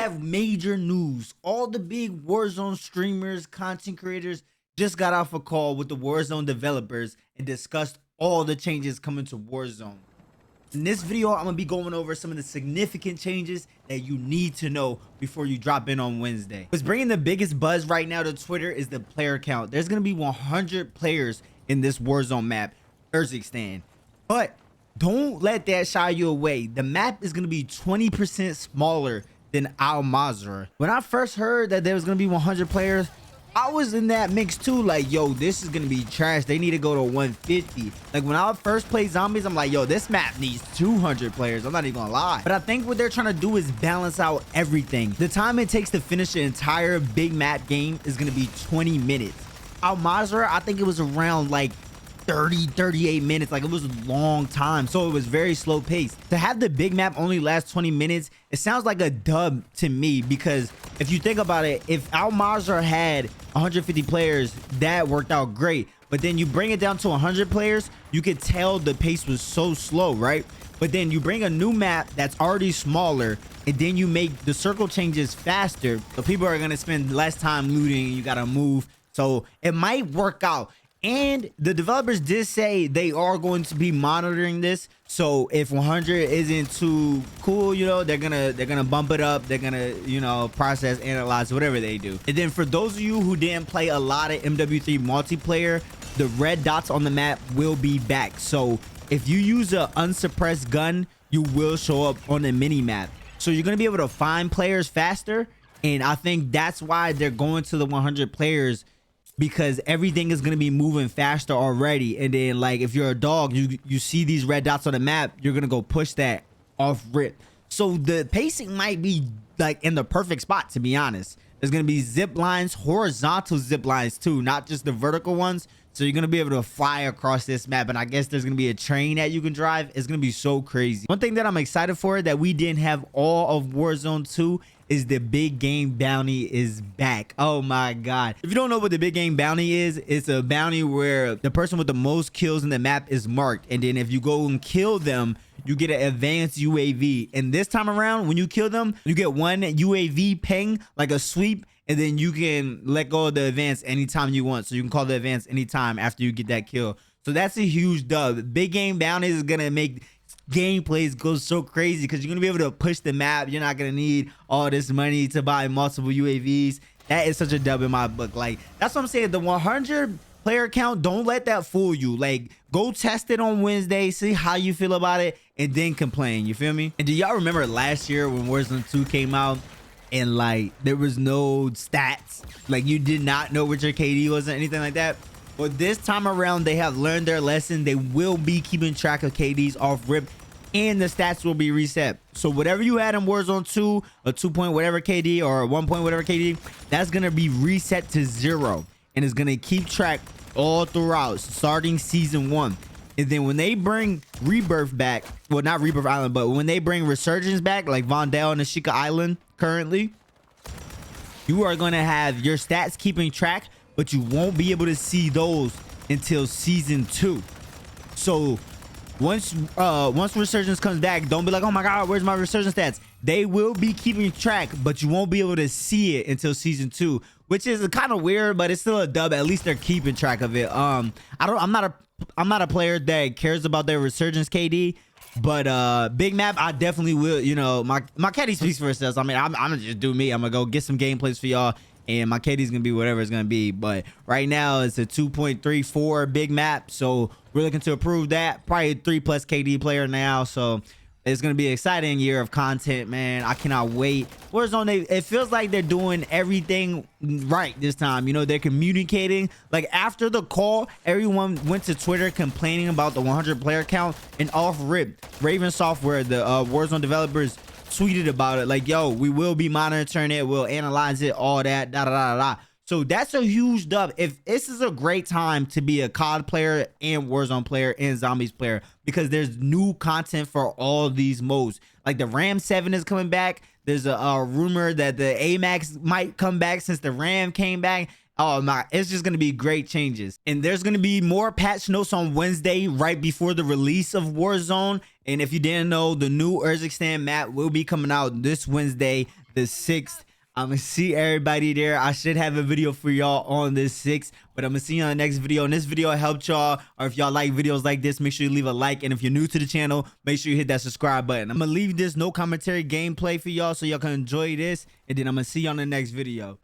have major news. All the big Warzone streamers, content creators just got off a call with the Warzone developers and discussed all the changes coming to Warzone. In this video, I'm gonna be going over some of the significant changes that you need to know before you drop in on Wednesday. What's bringing the biggest buzz right now to Twitter is the player count. There's gonna be 100 players in this Warzone map, Urzikstan. But don't let that shy you away. The map is gonna be 20% smaller than Al-Mazrah. When I first heard that there was gonna be 100 players, I was in that mix too, like, yo, this is gonna be trash. They need to go to 150. Like, when I first played zombies, I'm like, yo, this map needs 200 players. I'm not even gonna lie. But I think what they're trying to do is balance out everything. The time it takes to finish an entire big map game is gonna be 20 minutes. Al-Mazrah, I think it was around like 38 minutes. Like, it was a long time, so it was very slow paced. To have the big map only last 20 minutes, it sounds like a dub to me, because if you think about it, if Al-Mazrah had 150 players, that worked out great. But then you bring it down to 100 players, you could tell the pace was so slow, right? But then you bring a new map that's already smaller, and then you make the circle changes faster, so people are gonna spend less time looting and you gotta move, so it might work out. And the developers did say they are going to be monitoring this. So if 100 isn't too cool, you know, they're gonna bump it up. They're gonna, you know, process, analyze, whatever they do. And then for those of you who didn't play a lot of MW3 multiplayer, the red dots on the map will be back. So if you use a unsuppressed gun, you will show up on the mini map. So you're gonna be able to find players faster. And I think that's why they're going to the 100 players, because everything is going to be moving faster already. And then, like, if you're a dog, you see these red dots on the map, you're going to go push that off rip. So the pacing might be like in the perfect spot, to be honest. There's going to be zip lines, horizontal zip lines too, not just the vertical ones. So you're going to be able to fly across this map. And I guess there's going to be a train that you can drive. It's going to be so crazy. One thing that I'm excited for that we didn't have all of Warzone 2 is the big game bounty is back. Oh my god. If you don't know what the big game bounty is, it's a bounty where the person with the most kills in the map is marked, and then if you go and kill them, you get an advanced UAV. And this time around, when you kill them, you get one UAV ping, like a sweep, and then you can let go of the advance anytime you want. So you can call the advance anytime after you get that kill. So that's a huge dub. Big game bounties is gonna make gameplays go so crazy, because you're gonna be able to push the map. You're not gonna need all this money to buy multiple UAVs. That is such a dub in my book. Like, that's what I'm saying. The 100 player count, don't let that fool you. Like, go test it on Wednesday, see how you feel about it, and then complain. You feel me? And do y'all remember last year when Warzone 2 came out and like there was no stats, like you did not know what your KD was or anything like that? Well, this time around, they have learned their lesson. They will be keeping track of KDs off rip, and the stats will be reset. So whatever you had in Warzone 2, a 2 point whatever KD or a 1 point whatever KD, that's going to be reset to 0. And it's going to keep track all throughout, starting season 1. And then when they bring Rebirth back, well, not Rebirth Island, but when they bring Resurgence back, like Vondel and Ashika Island currently, you are going to have your stats keeping track, but you won't be able to see those until season 2. So once Resurgence comes back, don't be like, oh my god, where's my Resurgence stats? They will be keeping track, but you won't be able to see it until season 2, which is kind of weird, but it's still a dub. At least they're keeping track of it. I'm not a player that cares about their Resurgence KD, but big map, I definitely will. You know, my KD speaks for itself. I mean, I'm gonna just do me. I'm gonna go get some gameplays for y'all, and my KD is gonna be whatever it's gonna be. But right now it's a 2.34 big map, so we're looking to improve that. Probably a 3+ KD player now, so it's gonna be an exciting year of content, man. I cannot wait. Warzone, it feels like they're doing everything right this time. You know, they're communicating. Like, after the call, everyone went to Twitter complaining about the 100 player count, and off rip, Raven Software, the Warzone developers, tweeted about it, like, yo, we will be monitoring it, we'll analyze it, all that, da da da da. So that's a huge dub. If this is a great time to be a COD player and Warzone player and Zombies player, because there's new content for all these modes. Like, the Ram 7 is coming back. There's a rumor that the AMAX might come back since the Ram came back, Oh my, it's just gonna be great changes. And there's gonna be more patch notes on Wednesday right before the release of Warzone. And if you didn't know, the new Urzikstan map will be coming out this Wednesday, the 6th. I'm gonna see everybody there. I should have a video for y'all on this 6th, but I'm gonna see you on the next video. And this video helped y'all, or if y'all like videos like this, make sure you leave a like. And if you're new to the channel, make sure you hit that subscribe button. I'm gonna leave this no commentary gameplay for y'all so y'all can enjoy this. And then I'm gonna see you on the next video.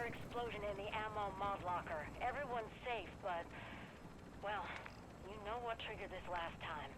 Explosion in the ammo mod locker. Everyone's safe, but, well, you know what triggered this last time.